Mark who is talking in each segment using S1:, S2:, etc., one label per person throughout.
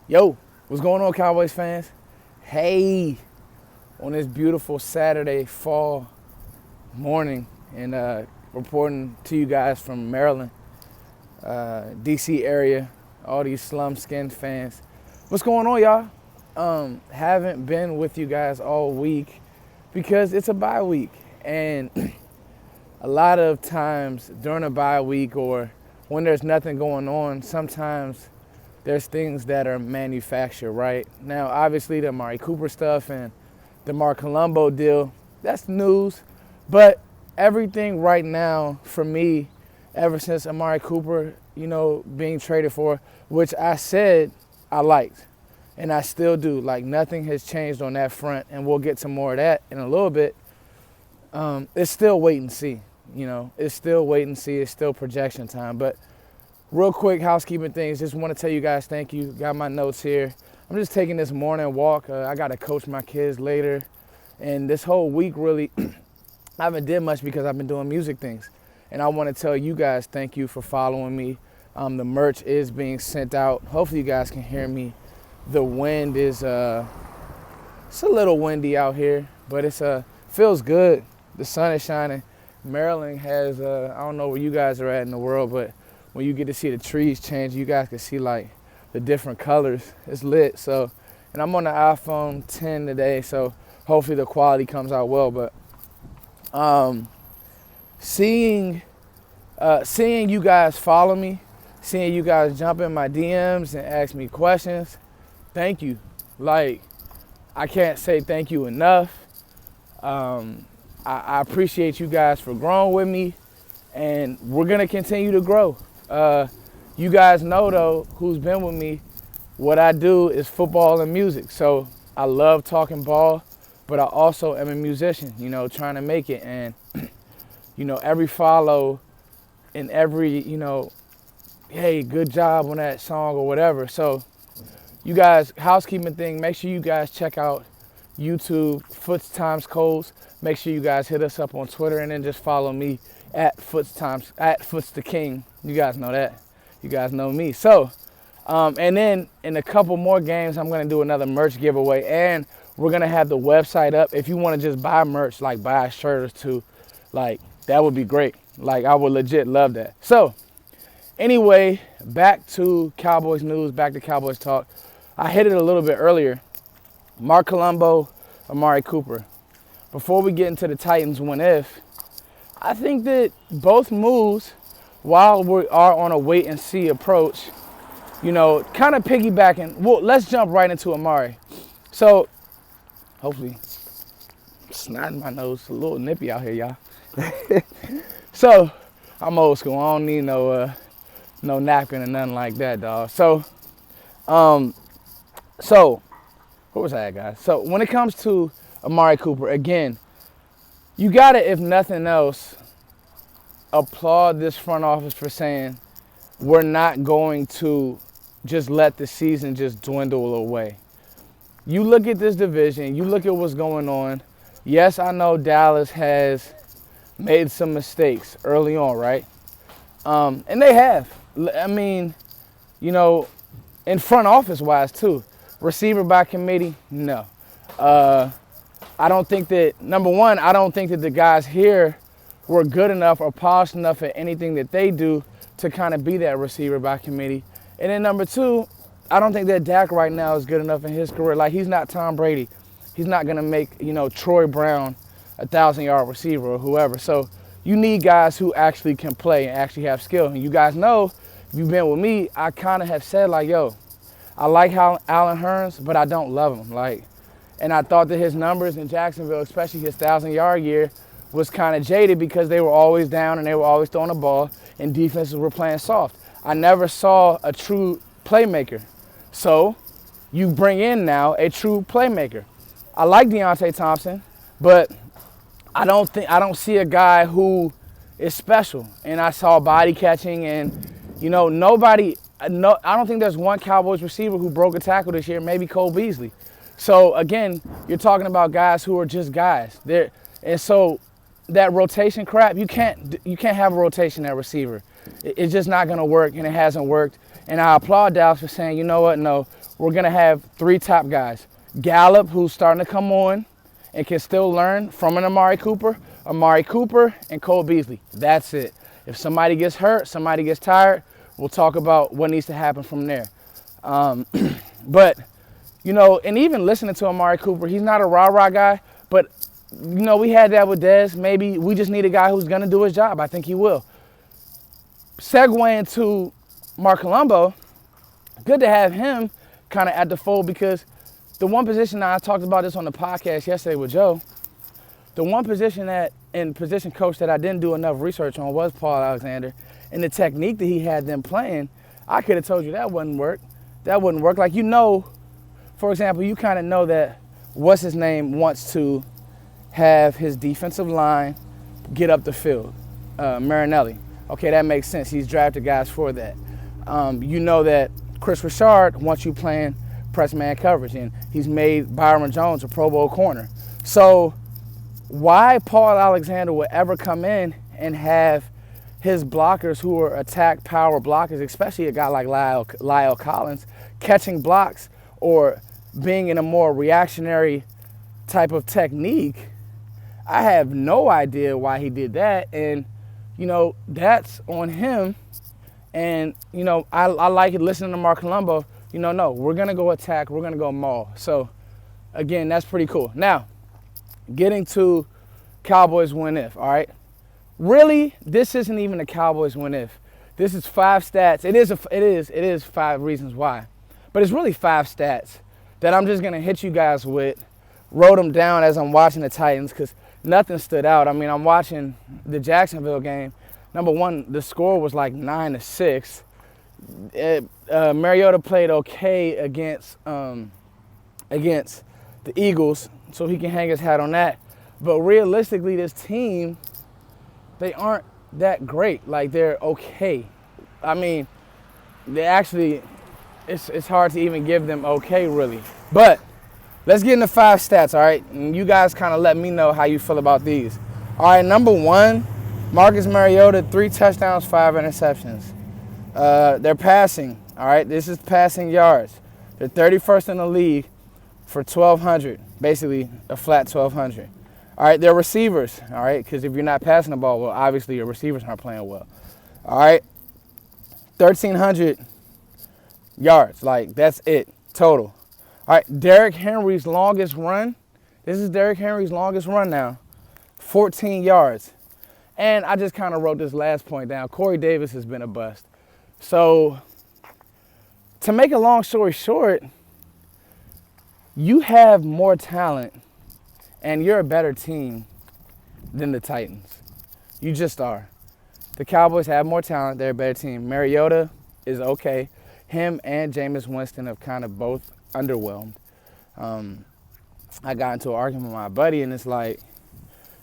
S1: Yo, what's going on, Cowboys fans? Hey, on this beautiful Saturday fall morning, and reporting to you guys from Maryland, DC area, all these slum skin fans. What's going on, y'all? Haven't been with you guys all week because it's a bye week, and a lot of times during a bye week or when there's nothing going on, sometimes there's things that are manufactured, right? Now, obviously, the Amari Cooper stuff and the Mark Colombo deal, that's news. But everything right now, for me, ever since Amari Cooper, being traded for, which I said I liked, and I still do. Like, nothing has changed on that front, and we'll get to more of that in a little bit. It's still wait and see, It's still wait and see. It's still projection time. But real quick housekeeping things, just want to tell you guys thank you. Got my notes here. I'm just taking this morning walk. I got to coach my kids later. And this whole week really, I haven't did much because I've been doing music things. And I want to tell you guys thank you for following me. The merch is being sent out. Hopefully you guys can hear me. The wind is, it's a little windy out here, but it's feels good. The sun is shining. Maryland has, I don't know where you guys are at in the world, but when you get to see the trees change, you guys can see like the different colors. It's lit. So, and I'm on the iPhone 10 today, so hopefully the quality comes out well. But seeing you guys follow me, seeing you guys jump in my DMs and ask me questions, thank you. Like, I can't say thank you enough. I appreciate you guys for growing with me, and we're gonna continue to grow. You guys know, though, who's been with me, what I do is football and music. So I love talking ball, but I also am a musician, trying to make it. And, every follow and every, hey, good job on that song or whatever. So you guys, housekeeping thing, make sure you guys check out YouTube, Foots Times Codes. Make sure you guys hit us up on Twitter, and then just follow me at Foots the King. You guys know that. You guys know me. So, and then in a couple more games, I'm going to do another merch giveaway, and we're going to have the website up. If you want to just buy merch, like buy a shirt or two, like that would be great. Like, I would legit love that. So anyway, back to Cowboys news, back to Cowboys talk. I hit it a little bit earlier. Mark Colombo, Amari Cooper. Before we get into the Titans when if, I think that both moves, while we are on a wait and see approach, kind of piggybacking. Well, let's jump right into Amari. So, hopefully, snot in my nose. It's a little nippy out here, y'all. So, I'm old school. I don't need no napkin or nothing like that, dog. So, where was I at, guys? So, when it comes to Amari Cooper, again, you gotta, if nothing else, applaud this front office for saying we're not going to just let the season just dwindle away. You look at this division, you look at what's going on. Yes, I know Dallas has made some mistakes early on, right? And they have. I mean, in front office wise too. Receiver by committee, no. I don't think that, number one, I don't think that the guys here were good enough or polished enough at anything that they do to kind of be that receiver by committee. And then number two, I don't think that Dak right now is good enough in his career. Like, he's not Tom Brady. He's not going to make, Troy Brown a 1,000-yard receiver or whoever. So you need guys who actually can play and actually have skill. And you guys know, if you've been with me, I kind of have said, like, yo, I like how Allen Hurns, but I don't love him. Like, and I thought that his numbers in Jacksonville, especially his 1,000-yard year, was kind of jaded because they were always down and they were always throwing the ball and defenses were playing soft. I never saw a true playmaker. So you bring in now a true playmaker. I like Deontay Thompson, but I don't see a guy who is special. And I saw body catching, and I don't think there's one Cowboys receiver who broke a tackle this year, maybe Cole Beasley. So again, you're talking about guys who are just guys. And so that rotation crap, you can't have a rotation at receiver. It's just not going to work, and it hasn't worked. And I applaud Dallas for saying, you know what, no, we're going to have 3 top guys. Gallup, who's starting to come on and can still learn from an Amari Cooper, and Cole Beasley. That's it. If somebody gets hurt, somebody gets tired, we'll talk about what needs to happen from there. But, you know, and even listening to Amari Cooper, he's not a rah-rah guy, but, you know, we had that with Dez. Maybe we just need a guy who's going to do his job. I think he will. Segue into Mark Colombo, good to have him kind of at the fold, because the one position, I talked about this on the podcast yesterday with Joe, the one position position coach that I didn't do enough research on was Paul Alexander. And the technique that he had them playing, I could have told you that wouldn't work. That wouldn't work. Like, you know, for example, you kind of know that what's-his-name wants to have his defensive line get up the field, Marinelli. Okay, that makes sense. He's drafted guys for that. You know that Chris Richard wants you playing press man coverage, and he's made Byron Jones a Pro Bowl corner. So why Paul Alexander would ever come in and have his blockers, who are attack power blockers, especially a guy like Lyle Collins, catching blocks or being in a more reactionary type of technique, I have no idea why he did that. And, you know, that's on him. And, you know, I like it listening to Mark Colombo. You know, no, we're going to go attack. We're going to go maul. So, again, that's pretty cool. Now, getting to Cowboys win if, all right? Really, this isn't even a Cowboys win if. This is 5 stats. It is 5 reasons why. But it's really 5 stats that I'm just going to hit you guys with. Wrote them down as I'm watching the Titans because nothing stood out. I mean, I'm watching the Jacksonville game. Number one, the score was like 9-6. Mariota played okay against the Eagles, so he can hang his hat on that. But realistically, this team, they aren't that great. Like, they're okay. I mean, they actually, it's hard to even give them okay, really. But let's get into 5 stats, all right? And you guys kind of let me know how you feel about these. All right, number 1, Marcus Mariota, 3 touchdowns, 5 interceptions. They're passing, all right? This is passing yards. They're 31st in the league for 1,200, basically a flat 1,200. All right, they're receivers, all right? Because if you're not passing the ball well, obviously your receivers aren't playing well. All right, 1,300 yards, like that's it, total. All right, Derrick Henry's longest run. This is Derrick Henry's longest run now, 14 yards. And I just kind of wrote this last point down. Corey Davis has been a bust. So to make a long story short, you have more talent and you're a better team than the Titans. You just are. The Cowboys have more talent. They're a better team. Mariota is okay. Him and Jameis Winston have kind of both underwhelmed. I got into an argument with my buddy, and it's like,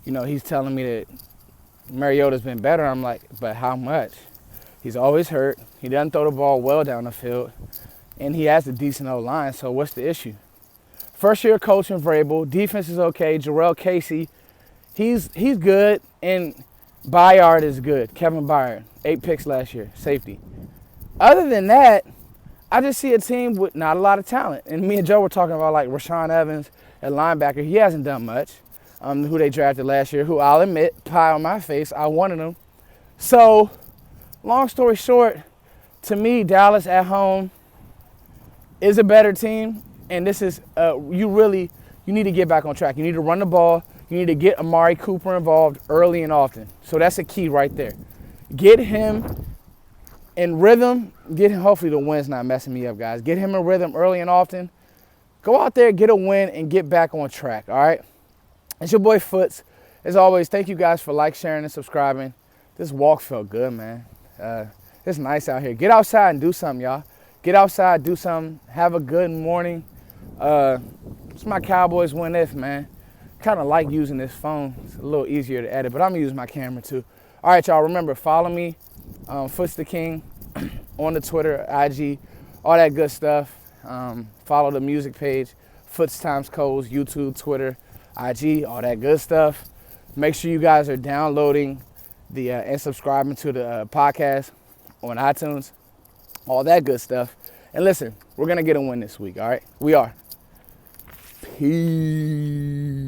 S1: you know, he's telling me that Mariota's been better. I'm like, but how much? He's always hurt. He doesn't throw the ball well down the field. And he has a decent O-line, so what's the issue? First year coach in Vrabel. Defense is okay. Jarrell Casey, he's good. And Byard is good. Kevin Byard, 8 picks last year, safety. Other than that, I just see a team with not a lot of talent. And me and Joe were talking about like Rashaan Evans at linebacker. He hasn't done much. Who they drafted last year, who I'll admit, pie on my face, I wanted him. So, long story short, to me, Dallas at home is a better team. And this is, you need to get back on track. You need to run the ball. You need to get Amari Cooper involved early and often. So that's a key right there. Get him in rhythm. Get him, hopefully the wind's not messing me up, guys. Get him in rhythm early and often. Go out there, get a win, and get back on track, all right? It's your boy Foots. As always, thank you guys for sharing, and subscribing. This walk felt good, man. It's nice out here. Get outside and do something, y'all. Get outside, do something. Have a good morning. It's my Cowboys win if, man. Kind of like using this phone. It's a little easier to edit, but I'm going to use my camera too. All right, y'all. Remember, follow me, Foots the King, on the Twitter, IG, all that good stuff. Follow the music page, Foots Times Codes, YouTube, Twitter, IG, all that good stuff. Make sure you guys are downloading and subscribing to the podcast on iTunes, all that good stuff. And listen, we're going to get a win this week, all right? We are. Peace.